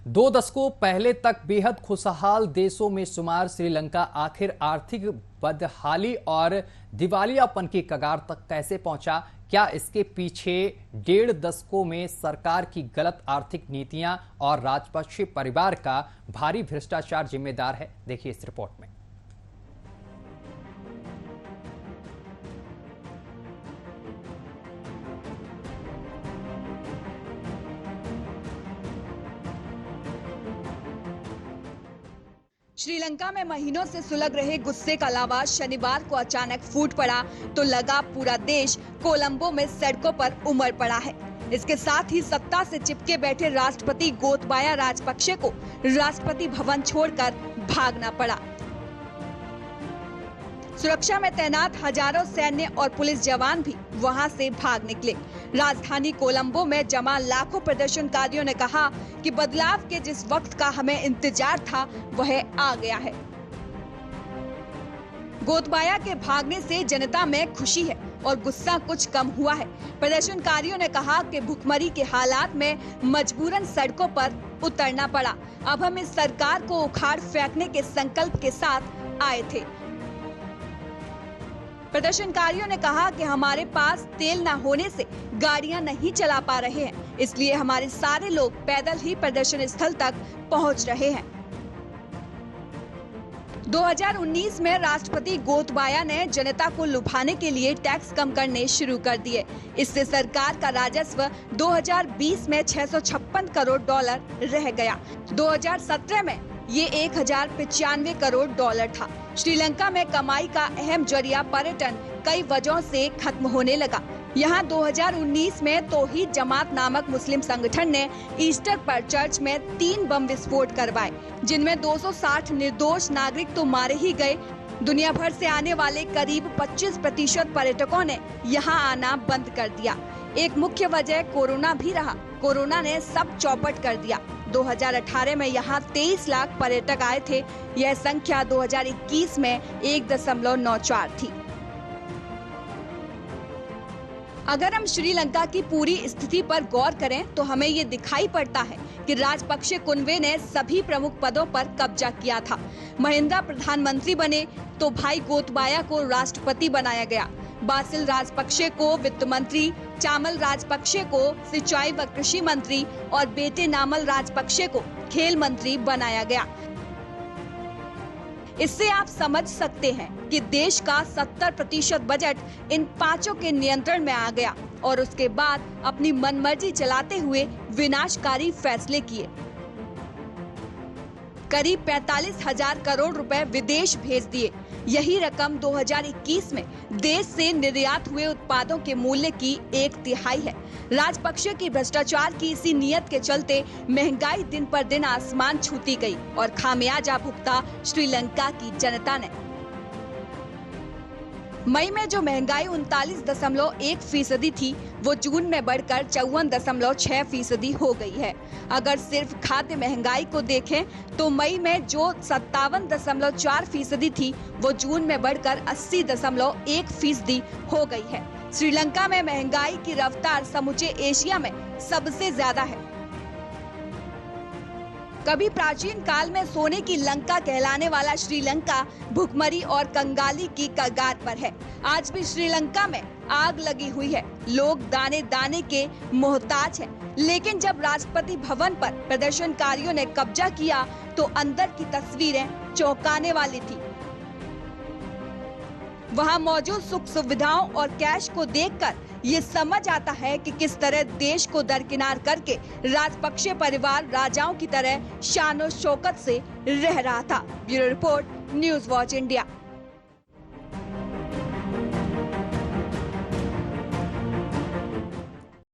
2 दशकों पहले तक बेहद खुशहाल देशों में शुमार श्रीलंका आखिर आर्थिक बदहाली और दिवालियापन की कगार तक कैसे पहुंचा? क्या इसके पीछे 1.5 दशकों में सरकार की गलत आर्थिक नीतियां और राजपक्षे परिवार का भारी भ्रष्टाचार जिम्मेदार है? देखिए इस रिपोर्ट में। श्रीलंका में महीनों से सुलग रहे गुस्से का लावा शनिवार को अचानक फूट पड़ा तो लगा पूरा देश कोलंबो में सड़कों पर उमड़ पड़ा है। इसके साथ ही सत्ता से चिपके बैठे राष्ट्रपति गोतबाया राजपक्षे को राष्ट्रपति भवन छोड़कर भागना पड़ा। सुरक्षा में तैनात हजारों सैन्य और पुलिस जवान भी वहां से भाग निकले। राजधानी कोलंबो में जमा लाखों प्रदर्शनकारियों ने कहा कि बदलाव के जिस वक्त का हमें इंतजार था वह आ गया है। गोतबाया के भागने से जनता में खुशी है और गुस्सा कुछ कम हुआ है। प्रदर्शनकारियों ने कहा कि भुखमरी के हालात में मजबूरन सड़कों पर उतरना पड़ा। अब हम इस सरकार को उखाड़ फेंकने के संकल्प के साथ आए थे। प्रदर्शनकारियों ने कहा कि हमारे पास तेल न होने से गाड़ियां नहीं चला पा रहे हैं, इसलिए हमारे सारे लोग पैदल ही प्रदर्शन स्थल तक पहुंच रहे हैं। 2019 में राष्ट्रपति गोतबाया ने जनता को लुभाने के लिए टैक्स कम करने शुरू कर दिए। इससे सरकार का राजस्व 2020 में $656 करोड़ रह गया। 2017 में ये 1095 करोड़ था। श्रीलंका में कमाई का अहम जरिया पर्यटन कई वजहों से खत्म होने लगा। यहाँ 2019 में तौहीद जमात नामक मुस्लिम संगठन ने ईस्टर पर चर्च में 3 बम विस्फोट करवाए, जिनमें 260 निर्दोष नागरिक तो मारे ही गए। दुनिया भर से आने वाले करीब 25% पर्यटकों ने यहाँ आना बंद कर दिया। एक मुख्य वजह कोरोना भी रहा। कोरोना ने सब चौपट कर दिया। 2018 में यहाँ 23 लाख पर्यटक आए थे। यह संख्या 2021 में 1.94 थी। अगर हम श्रीलंका की पूरी स्थिति पर गौर करें तो हमें ये दिखाई पड़ता है कि राजपक्षे कुनबे ने सभी प्रमुख पदों पर कब्जा किया था। महिंद्रा प्रधानमंत्री बने तो भाई गोतबाया को राष्ट्रपति बनाया गया। बासिल राजपक्षे को वित्त मंत्री, चामल राजपक्षे को सिंचाई व कृषि मंत्री और बेटे नामल राजपक्षे को खेल मंत्री बनाया गया। इससे आप समझ सकते हैं कि देश का 70% बजट इन 5 के नियंत्रण में आ गया और उसके बाद अपनी मनमर्जी चलाते हुए विनाशकारी फैसले किए। करीब 45,000 करोड़ रुपए विदेश भेज दिए। यही रकम 2021 में देश से निर्यात हुए उत्पादों के मूल्य की 1/3 है। राजपक्षे की भ्रष्टाचार की इसी नीयत के चलते महंगाई दिन पर दिन आसमान छूती गई और खामियाजा भुगता श्रीलंका की जनता ने। मई में जो महंगाई 39.1% थी, वो जून में बढ़कर 54.6% हो गई है। अगर सिर्फ खाद्य महंगाई को देखें तो मई में जो 57.4% थी, वो जून में बढ़कर 80.1% हो गई है। श्रीलंका में महंगाई की रफ्तार समूचे एशिया में सबसे ज्यादा है। कभी प्राचीन काल में सोने की लंका कहलाने वाला श्रीलंका भुखमरी और कंगाली की कगार पर है। आज भी श्रीलंका में आग लगी हुई है। लोग दाने दाने के मोहताज हैं। लेकिन जब राष्ट्रपति भवन पर प्रदर्शनकारियों ने कब्जा किया तो अंदर की तस्वीरें चौंकाने वाली थी। वहां मौजूद सुख सुविधाओं और कैश को देखकर ये समझ आता है कि किस तरह देश को दरकिनार करके राजपक्षे परिवार राजाओं की तरह शान और शौकत से रह रहा था। Bureau report, news watch India.